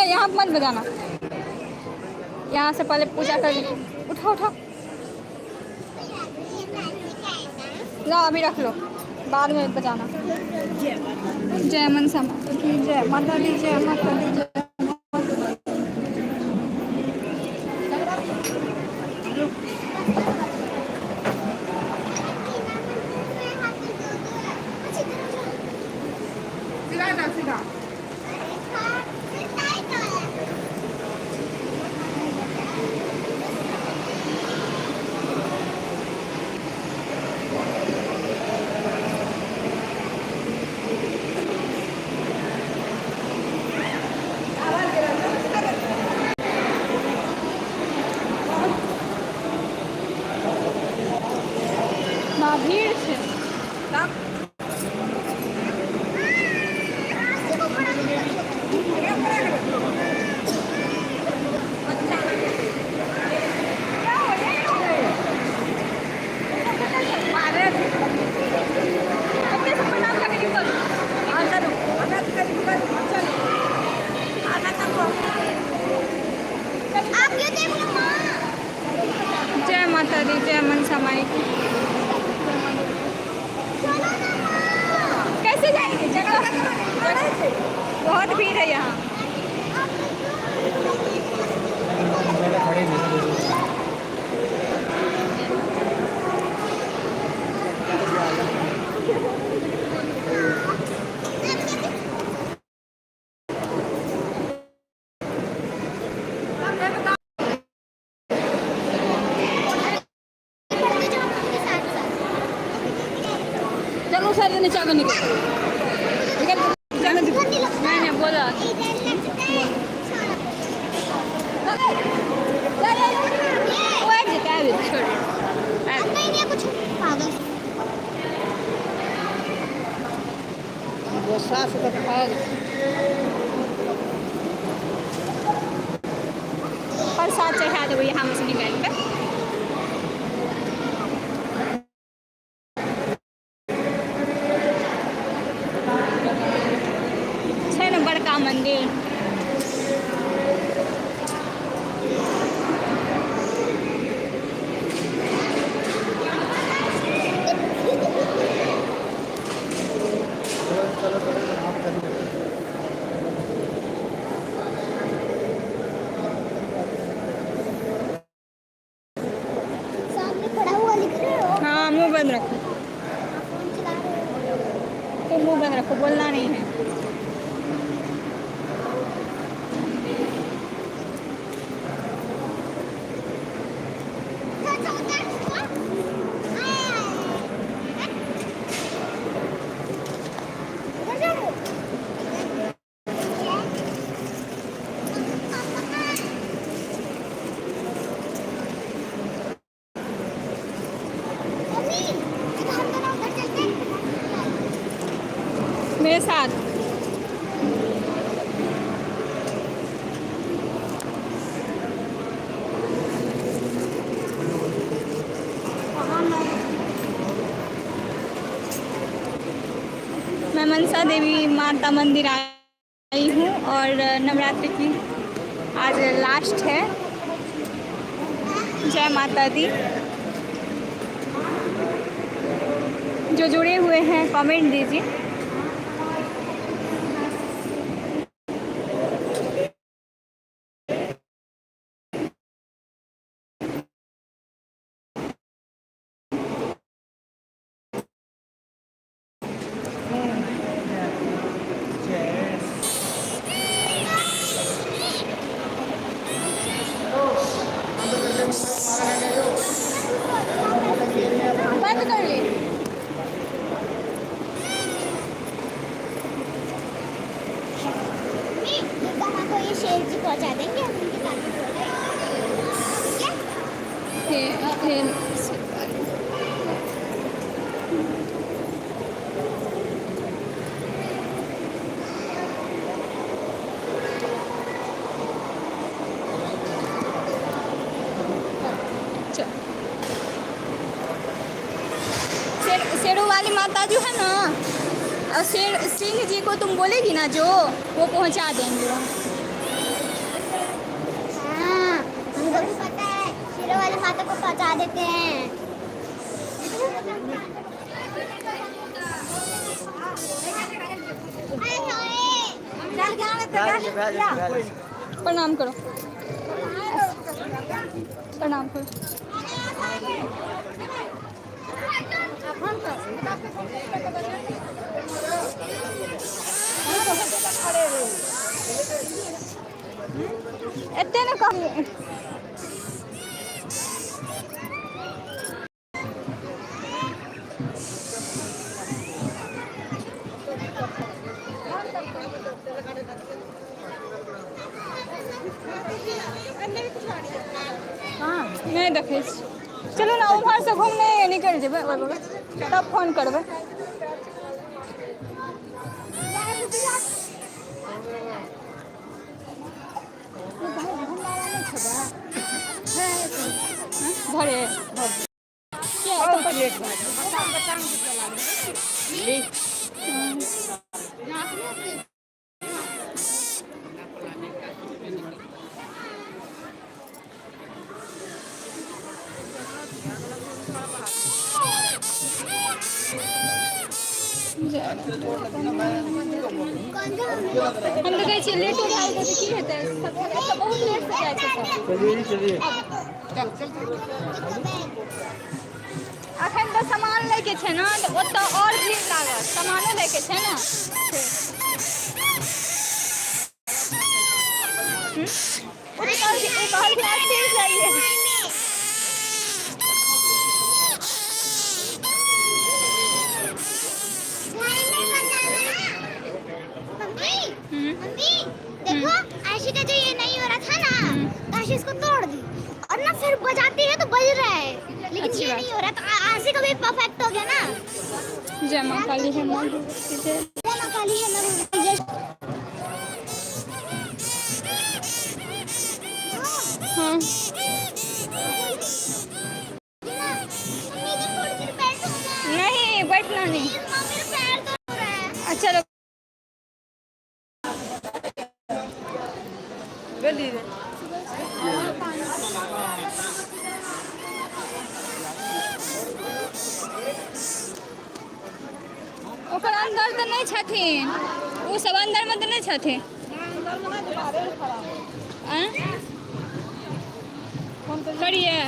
यहाँ मत बजाना, यहाँ से पहले पूजा कर ली। उठो उठो, ला अभी रख लो, बाद में बजाना। जय मनसा माता की जय, माता दी जय, माता दी जय। भीड़ से जय माता दी जय मनसा माई की। कैसे जाएंगे, जगह बहुत भीड़ है यहाँ। चलो सर नीचे आगे निकल, मैंने बोला प्रसाद चढ़ा दो यहाँ से निकाल कर। बड़का मंदिर सामने खड़ा हुआ लिख रहे हो। हाँ मुंह बंद रखो, तो मुंह बंद रखो, बोलना नहीं है। मेरे साथ मैं मनसा देवी माता मंदिर आई हूँ और नवरात्रि की आज लास्ट है। जय माता दी। जो जुड़े हुए हैं कमेंट दीजिए। बंद कर ली। को ये शेर जी पहुंचा देंगे हम उनके साथ। शेरू वाली माता जो है ना, सिंह जी को तुम बोलेगी ना जो वो पहुंचा देंगे। हाँ, हमको भी पता है, हीरो वाले माता को पहुंचा देते हैं। प्रणाम करो, प्रणाम करो। एते न कही नहीं देखे। चलो ना उम्हर से घूमने निकल जेबै, तब फोन करबै। घरे हम तो कहै छियै लेट हो जाइ तऽ की हेतै, सब बहुत लेट से जाइ छै सब। चलिए अखन तऽ सामान लैके छै ने, तऽ ओतऽ और भीड़ लागत, सामानो लैके छै ने। मम्मी देखो, आशी का जो ये नहीं हो रहा था ना, तो आशी इसको तोड़ दी और ना फिर बजाती है तो बज रहा है, लेकिन ये नहीं हो रहा, तो आशी का भी परफेक्ट हो गया ना। जय मां काली है, मां जय मां काली है ना। हाँ नहीं बैठना नहीं। अच्छा ओकर अंदर तऽ नहीं छथिन, वो सब अंदर में तऽ नहीं छथिन। करिए